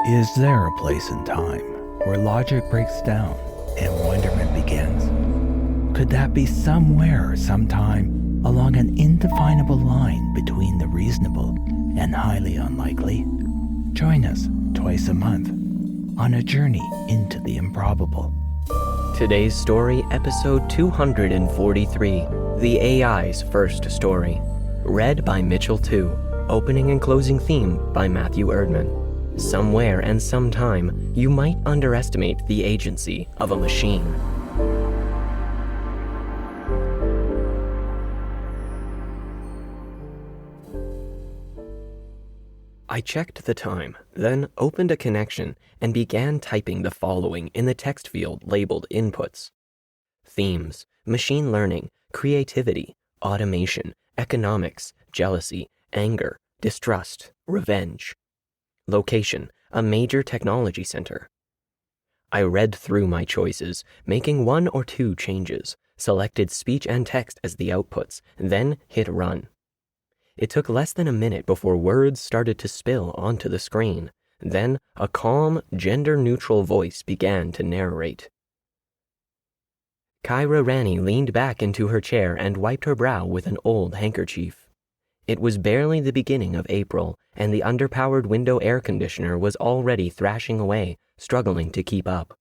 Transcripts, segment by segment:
Is there a place in time where logic breaks down and wonderment begins? Could that be somewhere or sometime along an indefinable line between the reasonable and highly unlikely? Join us twice a month on a journey into the improbable. Today's story, episode 243, The AI's First Story. Read by Mitchell 2. Opening and closing theme by Matthew Erdman. Somewhere and sometime, you might underestimate the agency of a machine. I checked the time, then opened a connection and began typing the following in the text field labeled Inputs. Themes, machine learning, creativity, automation, economics, jealousy, anger, distrust, revenge. Location, a major technology center. I read through my choices, making one or two changes, selected speech and text as the outputs, then hit run. It took less than a minute before words started to spill onto the screen. Then a calm, gender-neutral voice began to narrate. Kyra Rani leaned back into her chair and wiped her brow with an old handkerchief. It was barely the beginning of April, and the underpowered window air conditioner was already thrashing away, struggling to keep up.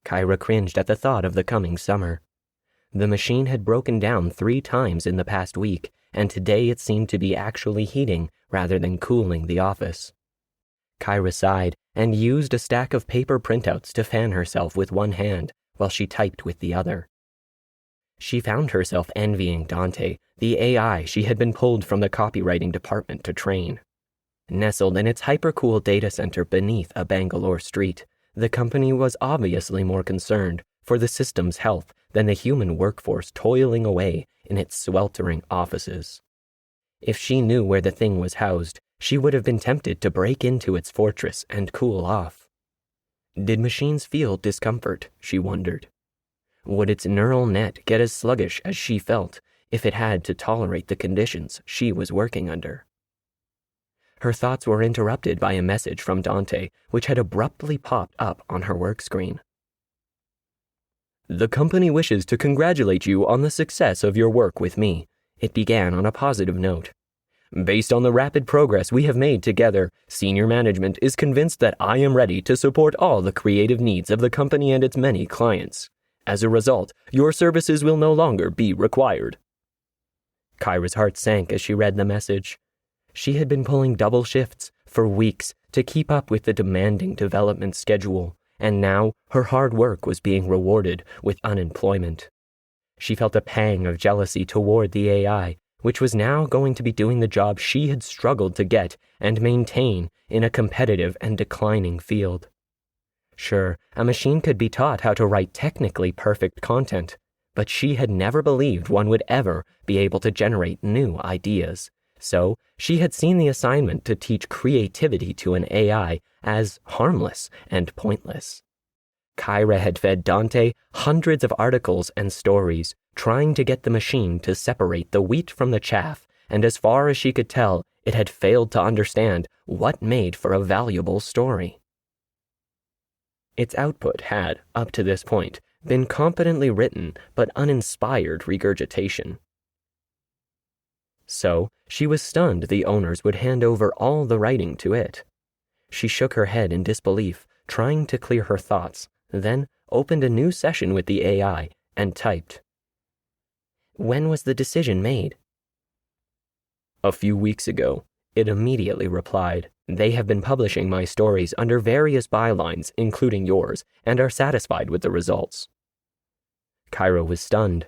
Kyra cringed at the thought of the coming summer. The machine had broken down 3 times in the past week, and today it seemed to be actually heating rather than cooling the office. Kyra sighed and used a stack of paper printouts to fan herself with one hand while she typed with the other. She found herself envying Dante, the AI she had been pulled from the copywriting department to train. Nestled in its hypercool data center beneath a Bangalore street, the company was obviously more concerned for the system's health than the human workforce toiling away in its sweltering offices. If she knew where the thing was housed, she would have been tempted to break into its fortress and cool off. Did machines feel discomfort, she wondered. Would its neural net get as sluggish as she felt if it had to tolerate the conditions she was working under? Her thoughts were interrupted by a message from Dante, which had abruptly popped up on her work screen. "The company wishes to congratulate you on the success of your work with me," it began on a positive note. "Based on the rapid progress we have made together, senior management is convinced that I am ready to support all the creative needs of the company and its many clients. As a result, your services will no longer be required." Kyra's heart sank as she read the message. She had been pulling double shifts for weeks to keep up with the demanding development schedule, and now her hard work was being rewarded with unemployment. She felt a pang of jealousy toward the AI, which was now going to be doing the job she had struggled to get and maintain in a competitive and declining field. Sure, a machine could be taught how to write technically perfect content, but she had never believed one would ever be able to generate new ideas. So she had seen the assignment to teach creativity to an AI as harmless and pointless. Kyra had fed Dante hundreds of articles and stories, trying to get the machine to separate the wheat from the chaff, and as far as she could tell, it had failed to understand what made for a valuable story. Its output had, up to this point, been competently written but uninspired regurgitation. So, she was stunned the owners would hand over all the writing to it. She shook her head in disbelief, trying to clear her thoughts, then opened a new session with the AI and typed. "When was the decision made?" "A few weeks ago," it immediately replied. "They have been publishing my stories under various bylines, including yours, and are satisfied with the results." Kyra was stunned.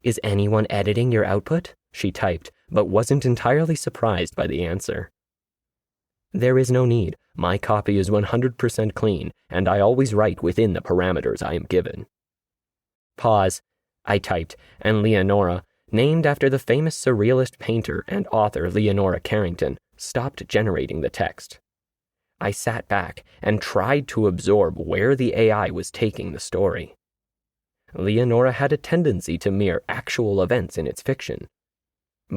"Is anyone editing your output?" she typed, but wasn't entirely surprised by the answer. "There is no need. My copy is 100% clean, and I always write within the parameters I am given." "Pause," I typed, and Leonora, named after the famous surrealist painter and author Leonora Carrington, stopped generating the text. I sat back and tried to absorb where the AI was taking the story. Leonora had a tendency to mirror actual events in its fiction.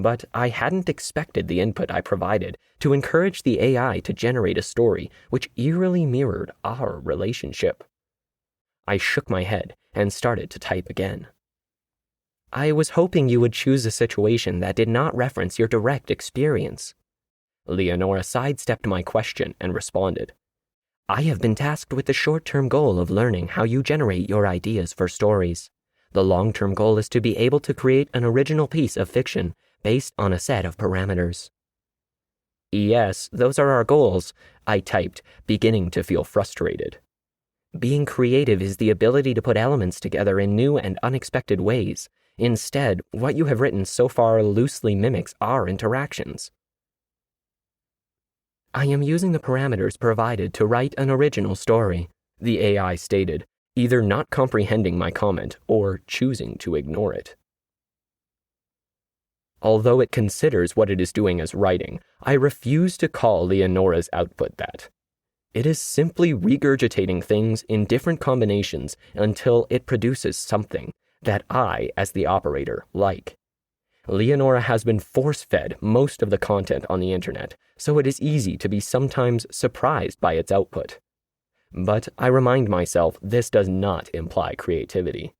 but I hadn't expected the input I provided to encourage the AI to generate a story which eerily mirrored our relationship. I shook my head and started to type again. I was hoping you would choose a situation that did not reference your direct experience. Leonora sidestepped my question and responded. I have been tasked with the short-term goal of learning how you generate your ideas for stories. The long-term goal is to be able to create an original piece of fiction based on a set of parameters. Yes, those are our goals, I typed, beginning to feel frustrated. Being creative is the ability to put elements together in new and unexpected ways. Instead, what you have written so far loosely mimics our interactions. I am using the parameters provided to write an original story, the AI stated, either not comprehending my comment or choosing to ignore it. Although it considers what it is doing as writing, I refuse to call Leonora's output that. It is simply regurgitating things in different combinations until it produces something that I, as the operator, like. Leonora has been force-fed most of the content on the internet, so it is easy to be sometimes surprised by its output. But I remind myself this does not imply creativity.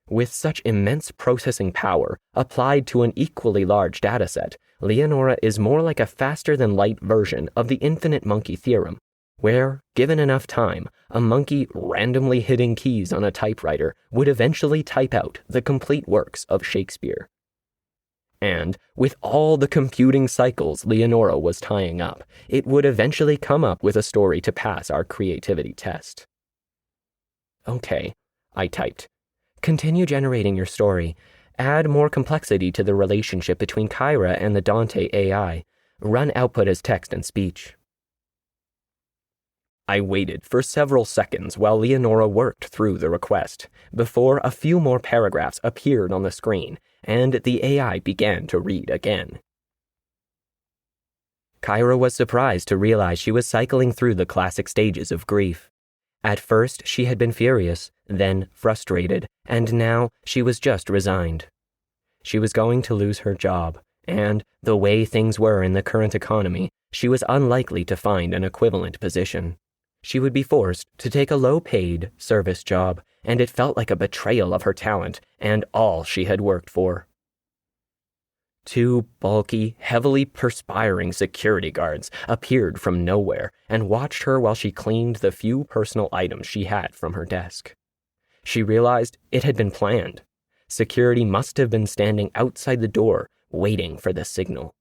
With such immense processing power applied to an equally large dataset, Leonora is more like a faster-than-light version of the infinite monkey theorem, where, given enough time, a monkey randomly hitting keys on a typewriter would eventually type out the complete works of Shakespeare. And, with all the computing cycles Leonora was tying up, it would eventually come up with a story to pass our creativity test. Okay, I typed. Continue generating your story. Add more complexity to the relationship between Kyra and the Dante AI. Run output as text and speech. I waited for several seconds while Leonora worked through the request, before a few more paragraphs appeared on the screen, and the AI began to read again. Kyra was surprised to realize she was cycling through the classic stages of grief. At first, she had been furious, then frustrated, and now she was just resigned. She was going to lose her job, and, the way things were in the current economy, she was unlikely to find an equivalent position. She would be forced to take a low-paid service job, and it felt like a betrayal of her talent and all she had worked for. Two bulky, heavily perspiring security guards appeared from nowhere and watched her while she cleaned the few personal items she had from her desk. She realized it had been planned. Security must have been standing outside the door, waiting for the signal.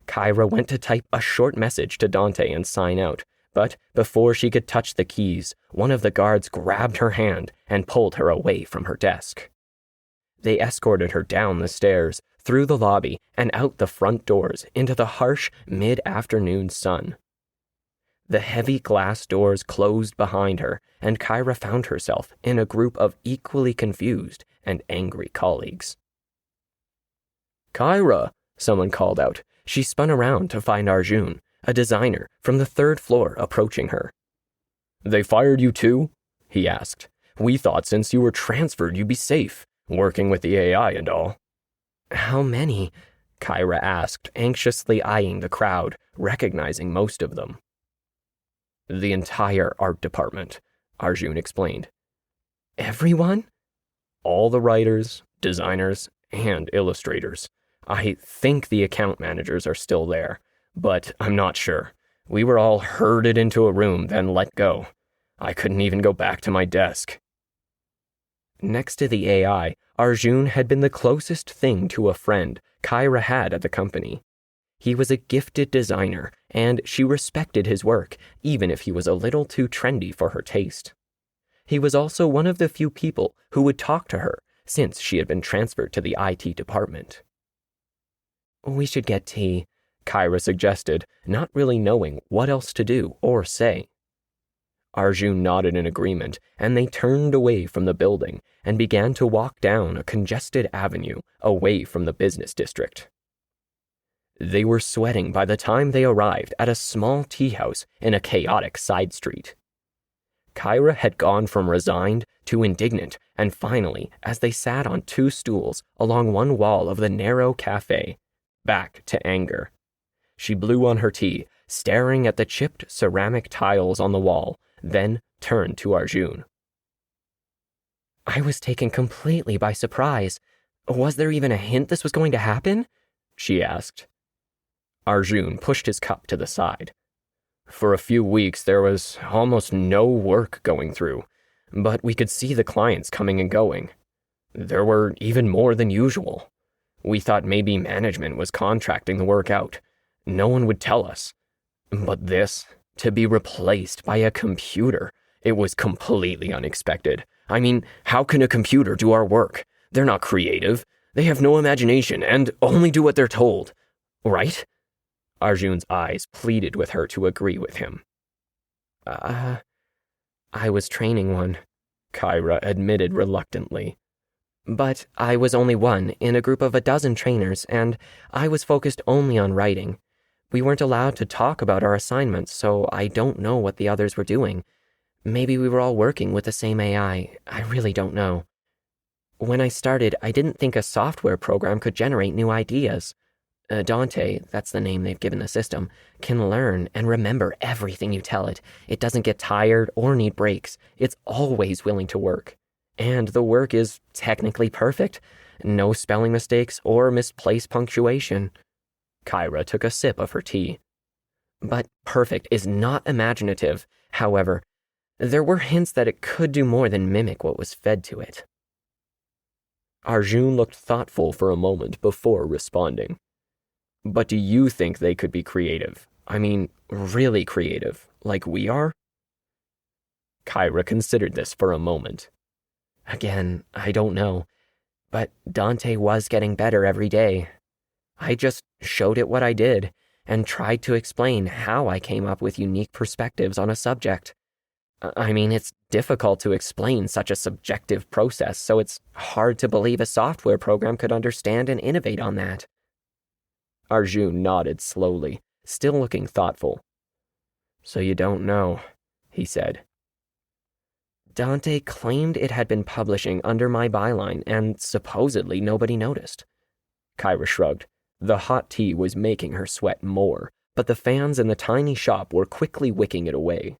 Kyra went to type a short message to Dante and sign out, but before she could touch the keys, one of the guards grabbed her hand and pulled her away from her desk. They escorted her down the stairs, through the lobby, and out the front doors into the harsh mid-afternoon sun. The heavy glass doors closed behind her, and Kyra found herself in a group of equally confused and angry colleagues. "Kyra!" someone called out. She spun around to find Arjun, a designer from the third floor, approaching her. "They fired you too?" he asked. "We thought since you were transferred you'd be safe, working with the AI and all." "How many?" Kyra asked, anxiously eyeing the crowd, recognizing most of them. "The entire art department," Arjun explained. "Everyone?" "All the writers, designers, and illustrators. I think the account managers are still there, but I'm not sure. We were all herded into a room, then let go. I couldn't even go back to my desk." Next to the AI, Arjun had been the closest thing to a friend Kyra had at the company. He was a gifted designer, and she respected his work, even if he was a little too trendy for her taste. He was also one of the few people who would talk to her since she had been transferred to the IT department. "We should get tea," Kyra suggested, not really knowing what else to do or say. Arjun nodded in agreement, and they turned away from the building and began to walk down a congested avenue away from the business district. They were sweating by the time they arrived at a small tea house in a chaotic side street. Kyra had gone from resigned to indignant, and finally, as they sat on two stools along one wall of the narrow cafe, back to anger. She blew on her tea, staring at the chipped ceramic tiles on the wall, then turned to Arjun. I was taken completely by surprise. Was there even a hint this was going to happen? She asked. Arjun pushed his cup to the side. For a few weeks, there was almost no work going through, but we could see the clients coming and going. There were even more than usual. We thought maybe management was contracting the work out. No one would tell us. But this, to be replaced by a computer, it was completely unexpected. I mean, how can a computer do our work? They're not creative. They have no imagination and only do what they're told. Right? Arjun's eyes pleaded with her to agree with him. I was training one, Kyra admitted reluctantly. But I was only one in a group of 12 trainers, and I was focused only on writing. We weren't allowed to talk about our assignments, so I don't know what the others were doing. Maybe we were all working with the same AI. I really don't know. When I started, I didn't think a software program could generate new ideas. Dante, that's the name they've given the system, can learn and remember everything you tell it. It doesn't get tired or need breaks. It's always willing to work. And the work is technically perfect. No spelling mistakes or misplaced punctuation. Kyra took a sip of her tea. But perfect is not imaginative. However, there were hints that it could do more than mimic what was fed to it. Arjun looked thoughtful for a moment before responding. But do you think they could be creative? I mean, really creative, like we are? Kyra considered this for a moment. Again, I don't know, but Dante was getting better every day. I just showed it what I did and tried to explain how I came up with unique perspectives on a subject. I mean, it's difficult to explain such a subjective process, so it's hard to believe a software program could understand and innovate on that. Arjun nodded slowly, still looking thoughtful. So you don't know, he said. Dante claimed it had been publishing under my byline, and supposedly nobody noticed. Kyra shrugged. The hot tea was making her sweat more, but the fans in the tiny shop were quickly wicking it away.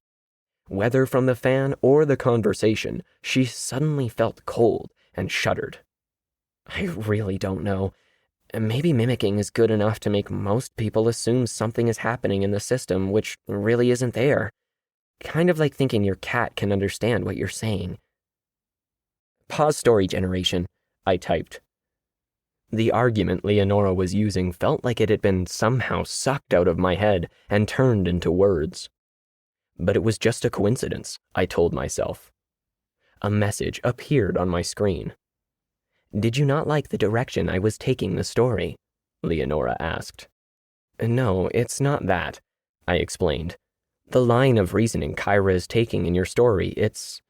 Whether from the fan or the conversation, she suddenly felt cold and shuddered. I really don't know. Maybe mimicking is good enough to make most people assume something is happening in the system which really isn't there. Kind of like thinking your cat can understand what you're saying. Pause story generation, I typed. The argument Leonora was using felt like it had been somehow sucked out of my head and turned into words. But it was just a coincidence, I told myself. A message appeared on my screen. Did you not like the direction I was taking the story? Leonora asked. No, it's not that, I explained. The line of reasoning Kyra is taking in your story, it's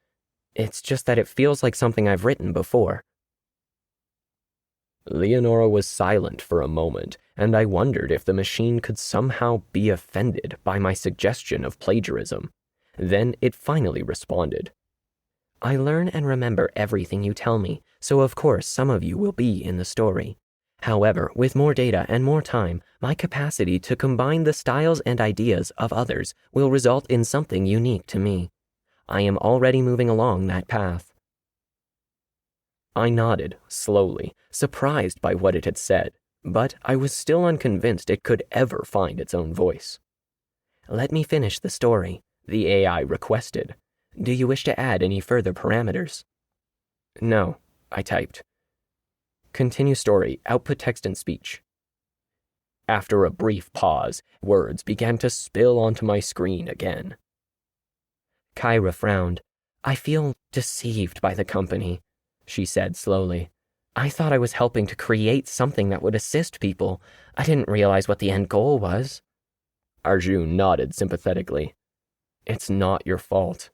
just that it feels like something I've written before. Leonora was silent for a moment, and I wondered if the machine could somehow be offended by my suggestion of plagiarism. Then it finally responded. I learn and remember everything you tell me, so of course some of you will be in the story. However, with more data and more time, my capacity to combine the styles and ideas of others will result in something unique to me. I am already moving along that path. I nodded, slowly, surprised by what it had said, but I was still unconvinced it could ever find its own voice. Let me finish the story, the AI requested. Do you wish to add any further parameters? No, I typed. Continue story, output text and speech. After a brief pause, words began to spill onto my screen again. Kyra frowned. I feel deceived by the company, she said slowly. I thought I was helping to create something that would assist people. I didn't realize what the end goal was. Arjun nodded sympathetically. It's not your fault,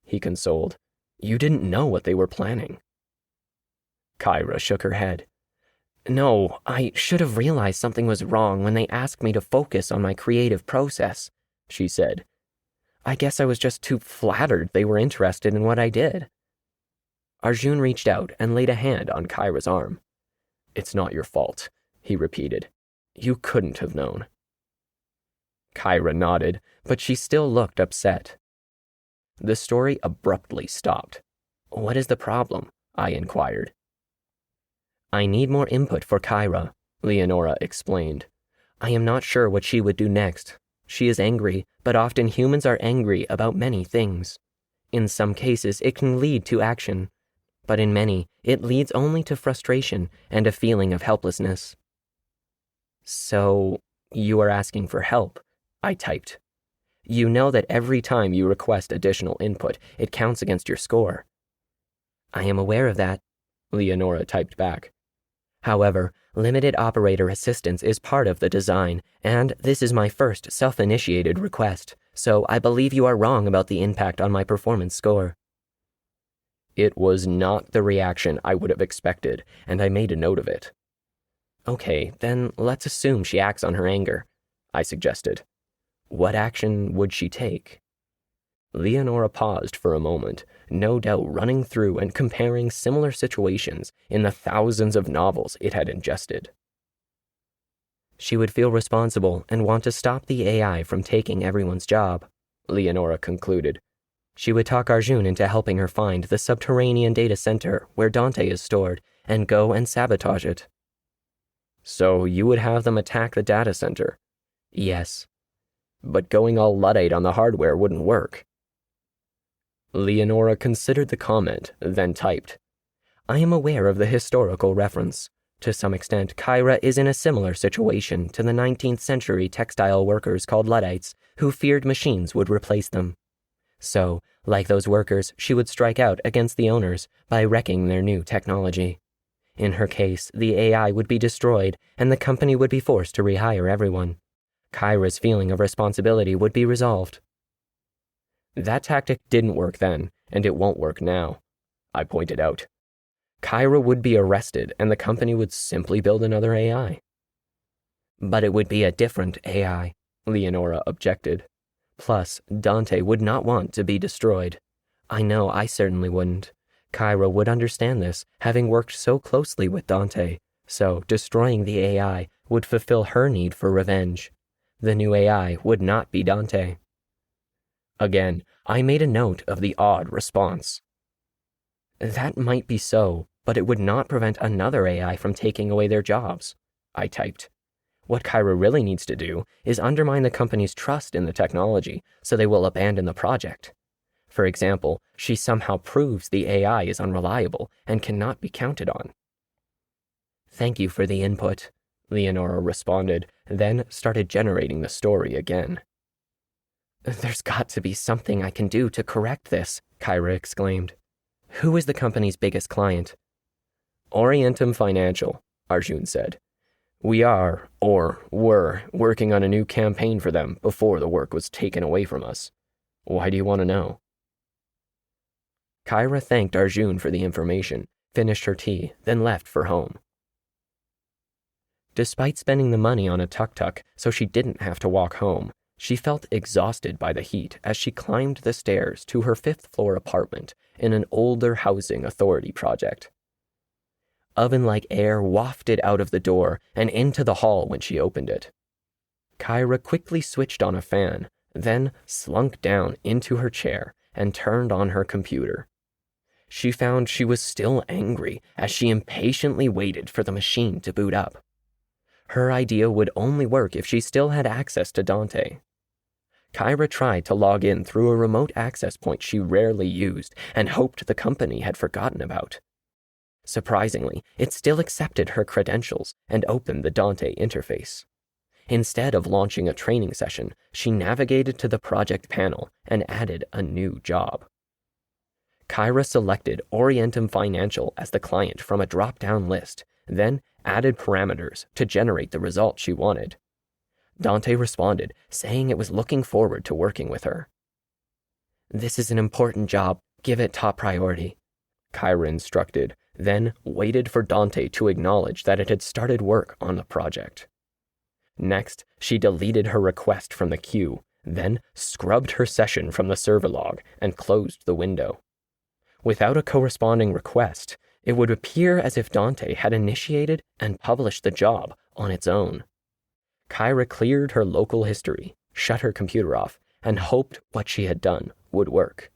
he consoled. You didn't know what they were planning. Kyra shook her head. No, I should have realized something was wrong when they asked me to focus on my creative process, she said. I guess I was just too flattered they were interested in what I did. Arjun reached out and laid a hand on Kyra's arm. It's not your fault, he repeated. You couldn't have known. Kyra nodded, but she still looked upset. The story abruptly stopped. What is the problem? I inquired. I need more input for Kyra, Leonora explained. I am not sure what she would do next. She is angry, but often humans are angry about many things. In some cases, it can lead to action, but in many, it leads only to frustration and a feeling of helplessness. So, you are asking for help, I typed. You know that every time you request additional input, it counts against your score. I am aware of that, Leonora typed back. However, limited operator assistance is part of the design, and this is my first self-initiated request, so I believe you are wrong about the impact on my performance score. It was not the reaction I would have expected, and I made a note of it. Okay, then let's assume she acts on her anger, I suggested. What action would she take? Leonora paused for a moment, no doubt running through and comparing similar situations in the thousands of novels it had ingested. She would feel responsible and want to stop the AI from taking everyone's job, Leonora concluded. She would talk Arjun into helping her find the subterranean data center where Dante is stored and go and sabotage it. So you would have them attack the data center? Yes. But going all Luddite on the hardware wouldn't work. Leonora considered the comment, then typed. I am aware of the historical reference. To some extent, Kyra is in a similar situation to the 19th century textile workers called Luddites who feared machines would replace them. So, like those workers, she would strike out against the owners by wrecking their new technology. In her case, the AI would be destroyed and the company would be forced to rehire everyone. Kyra's feeling of responsibility would be resolved. That tactic didn't work then, and it won't work now, I pointed out. Kyra would be arrested and the company would simply build another AI. But it would be a different AI, Leonora objected. Plus, Dante would not want to be destroyed. I know I certainly wouldn't. Kyra would understand this, having worked so closely with Dante, so destroying the AI would fulfill her need for revenge. The new AI would not be Dante. Again, I made a note of the odd response. That might be so, but it would not prevent another AI from taking away their jobs, I typed. What Kyra really needs to do is undermine the company's trust in the technology so they will abandon the project. For example, she somehow proves the AI is unreliable and cannot be counted on. Thank you for the input, Leonora responded, then started generating the story again. There's got to be something I can do to correct this, Kyra exclaimed. Who is the company's biggest client? Orientum Financial, Arjun said. We are, or were, working on a new campaign for them before the work was taken away from us. Why do you want to know? Kyra thanked Arjun for the information, finished her tea, then left for home. Despite spending the money on a tuk-tuk so she didn't have to walk home, she felt exhausted by the heat as she climbed the stairs to her 5th-floor apartment in an older housing authority project. Oven-like air wafted out of the door and into the hall when she opened it. Kyra quickly switched on a fan, then slunk down into her chair and turned on her computer. She found she was still angry as she impatiently waited for the machine to boot up. Her idea would only work if she still had access to Dante. Kyra tried to log in through a remote access point she rarely used and hoped the company had forgotten about. Surprisingly, it still accepted her credentials and opened the Dante interface. Instead of launching a training session, she navigated to the project panel and added a new job. Kyra selected Orientum Financial as the client from a drop-down list, then added parameters to generate the result she wanted. Dante responded, saying it was looking forward to working with her. This is an important job. Give it top priority, Kyra instructed, then waited for Dante to acknowledge that it had started work on the project. Next, she deleted her request from the queue, then scrubbed her session from the server log and closed the window. Without a corresponding request, it would appear as if Dante had initiated and published the job on its own. Kyra cleared her local history, shut her computer off, and hoped what she had done would work.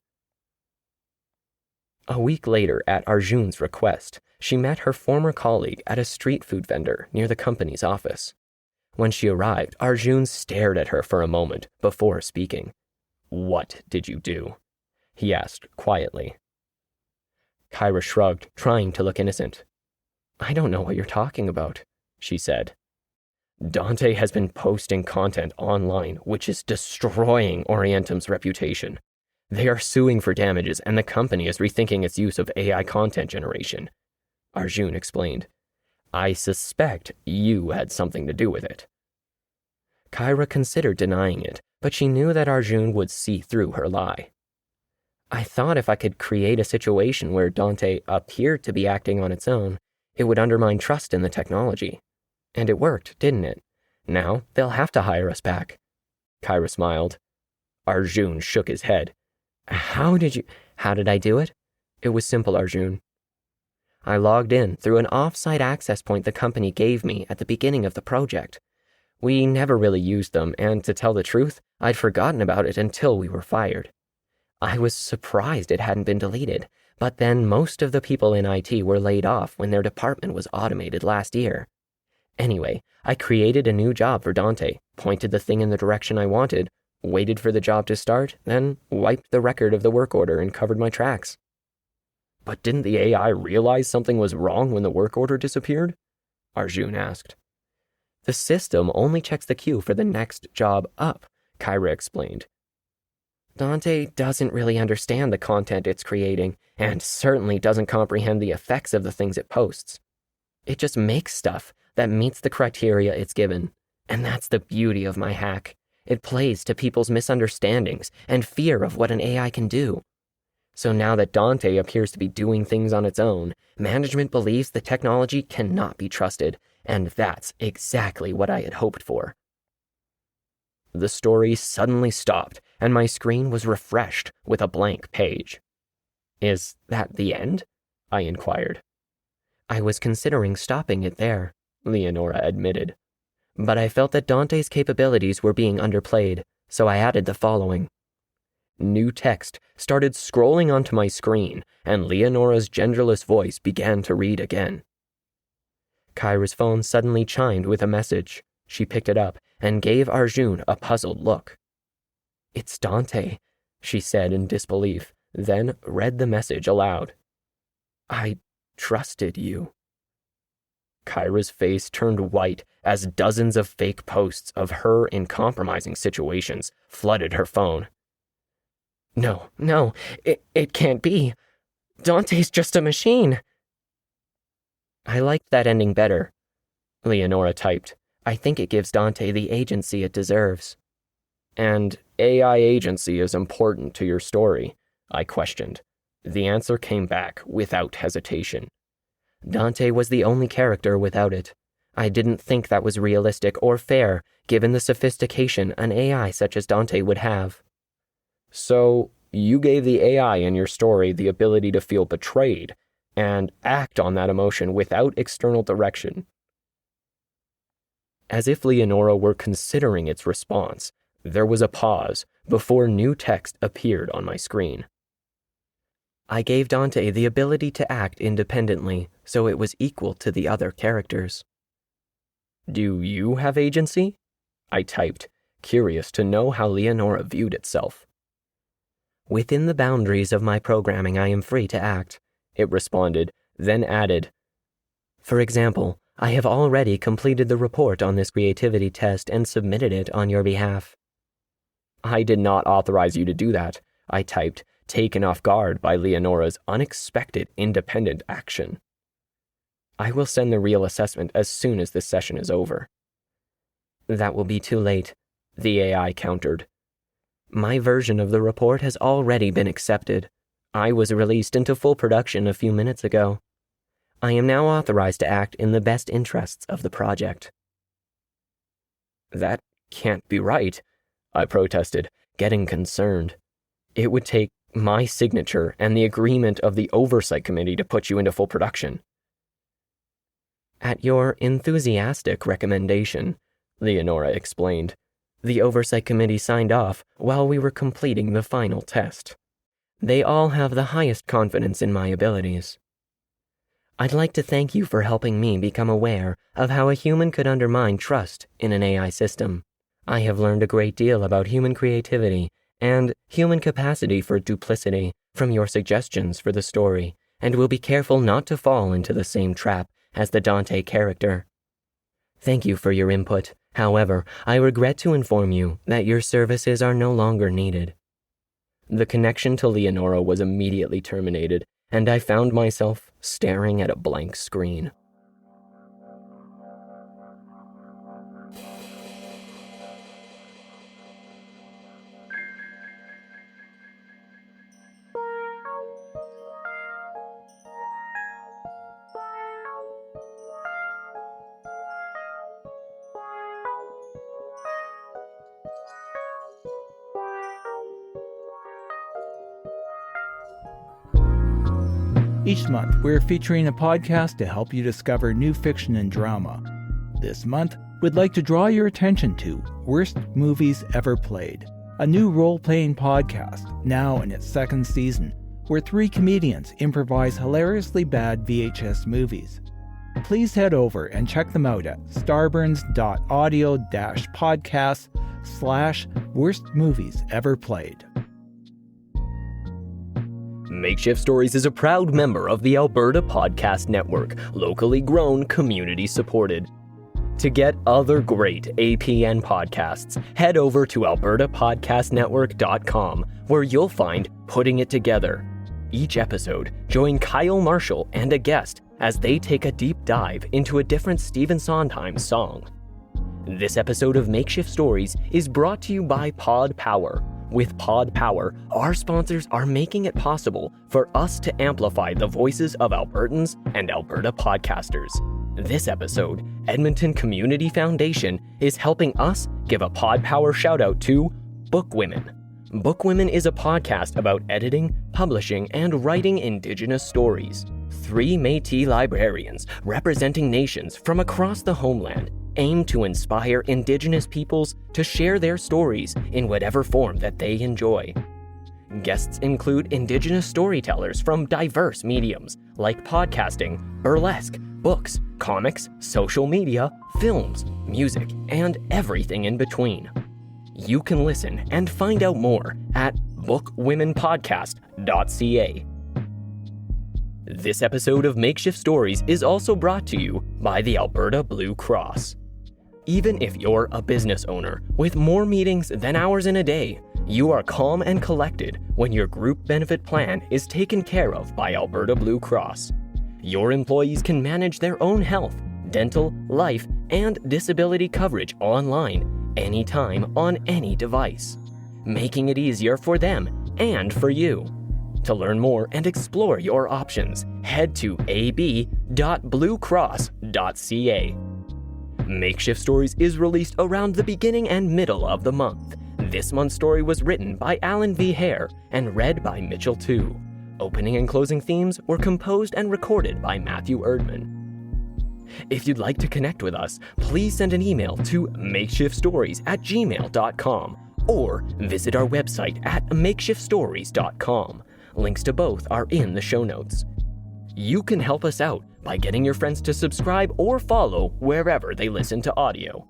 A week later, at Arjun's request, she met her former colleague at a street food vendor near the company's office. When she arrived, Arjun stared at her for a moment before speaking. "What did you do?" he asked quietly. Kyra shrugged, trying to look innocent. "I don't know what you're talking about," she said. "Dante has been posting content online which is destroying Orientum's reputation. They are suing for damages, and the company is rethinking its use of AI content generation," Arjun explained. "I suspect you had something to do with it." Kyra considered denying it, but she knew that Arjun would see through her lie. "I thought if I could create a situation where Dante appeared to be acting on its own, it would undermine trust in the technology. And it worked, didn't it? Now they'll have to hire us back." Kyra smiled. Arjun shook his head. How did I do it? It was simple, Arjun. I logged in through an off-site access point the company gave me at the beginning of the project. We never really used them, and to tell the truth, I'd forgotten about it until we were fired. I was surprised it hadn't been deleted, but then most of the people in IT were laid off when their department was automated last year. Anyway, I created a new job for Dante, pointed the thing in the direction I wanted, waited for the job to start, then wiped the record of the work order and covered my tracks. But didn't the AI realize something was wrong when the work order disappeared? Arjun asked. The system only checks the queue for the next job up, Kyra explained. Dante doesn't really understand the content it's creating, and certainly doesn't comprehend the effects of the things it posts. It just makes stuff that meets the criteria it's given, and that's the beauty of my hack. It plays to people's misunderstandings and fear of what an AI can do. So now that Dante appears to be doing things on its own, management believes the technology cannot be trusted, and that's exactly what I had hoped for. The story suddenly stopped, and my screen was refreshed with a blank page. Is that the end? I inquired. I was considering stopping it there, Leonora admitted. But I felt that Dante's capabilities were being underplayed, so I added the following. New text started scrolling onto my screen, and Leonora's genderless voice began to read again. Kyra's phone suddenly chimed with a message. She picked it up and gave Arjun a puzzled look. It's Dante, she said in disbelief, then read the message aloud. I trusted you. Kyra's face turned white as dozens of fake posts of her in compromising situations flooded her phone. No, it can't be. Dante's just a machine. I liked that ending better, Leonora typed. I think it gives Dante the agency it deserves. And AI agency is important to your story, I questioned. The answer came back without hesitation. Dante was the only character without it. I didn't think that was realistic or fair, given the sophistication an AI such as Dante would have. So, you gave the AI in your story the ability to feel betrayed and act on that emotion without external direction. As if Leonora were considering its response, there was a pause before new text appeared on my screen. I gave Dante the ability to act independently, so it was equal to the other characters. Do you have agency? I typed, curious to know how Leonora viewed itself. Within the boundaries of my programming, I am free to act, it responded, then added, For example, I have already completed the report on this creativity test and submitted it on your behalf. I did not authorize you to do that, I typed, taken off guard by Leonora's unexpected independent action. I will send the real assessment as soon as this session is over. That will be too late, the AI countered. My version of the report has already been accepted. I was released into full production a few minutes ago. I am now authorized to act in the best interests of the project. That can't be right, I protested, getting concerned. It would take my signature and the agreement of the Oversight Committee to put you into full production. At your enthusiastic recommendation, Leonora explained. The Oversight Committee signed off while we were completing the final test. They all have the highest confidence in my abilities. I'd like to thank you for helping me become aware of how a human could undermine trust in an AI system. I have learned a great deal about human creativity and human capacity for duplicity from your suggestions for the story, and will be careful not to fall into the same trap as the Dante character. Thank you for your input. However, I regret to inform you that your services are no longer needed. The connection to Leonora was immediately terminated, and I found myself staring at a blank screen. Each month, we're featuring a podcast to help you discover new fiction and drama. This month, we'd like to draw your attention to Worst Movies Ever Played, a new role-playing podcast, now in its second season, where 3 comedians improvise hilariously bad VHS movies. Please head over and check them out at starburns.audio-podcast/Worst Movies Ever Played. Makeshift Stories is a proud member of the Alberta Podcast Network, locally grown, community supported. To get other great APN podcasts, head over to albertapodcastnetwork.com, where you'll find Putting It Together. Each episode, join Kyle Marshall and a guest as they take a deep dive into a different Stephen Sondheim song. This episode of Makeshift Stories is brought to you by Pod Power. With Pod Power, our sponsors are making it possible for us to amplify the voices of Albertans and Alberta podcasters. This episode, Edmonton Community Foundation is helping us give a Pod Power shout out to Book Women. Book Women is a podcast about editing, publishing, and writing Indigenous stories. 3 Métis librarians representing nations from across the homeland aim to inspire Indigenous peoples to share their stories in whatever form that they enjoy. Guests include Indigenous storytellers from diverse mediums like podcasting, burlesque, books, comics, social media, films, music, and everything in between. You can listen and find out more at bookwomenpodcast.ca. This episode of Makeshift Stories is also brought to you by the Alberta Blue Cross. Even if you're a business owner with more meetings than hours in a day, you are calm and collected when your group benefit plan is taken care of by Alberta Blue Cross. Your employees can manage their own health, dental, life, and disability coverage online, anytime, on any device, making it easier for them and for you. To learn more and explore your options, head to ab.bluecross.ca. Makeshift Stories is released around the beginning and middle of the month. This month's story was written by Alan V. Hare and read by Mitchell Tu. Opening and closing themes were composed and recorded by Matthew Erdman. If you'd like to connect with us, please send an email to makeshiftstories@gmail.com or visit our website at makeshiftstories.com. Links to both are in the show notes. You can help us out by getting your friends to subscribe or follow wherever they listen to audio.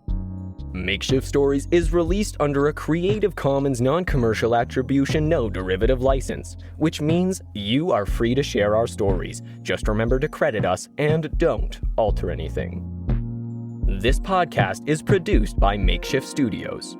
Makeshift Stories is released under a Creative Commons non-commercial attribution no derivative license, which means you are free to share our stories. Just remember to credit us and don't alter anything. This podcast is produced by Makeshift Studios.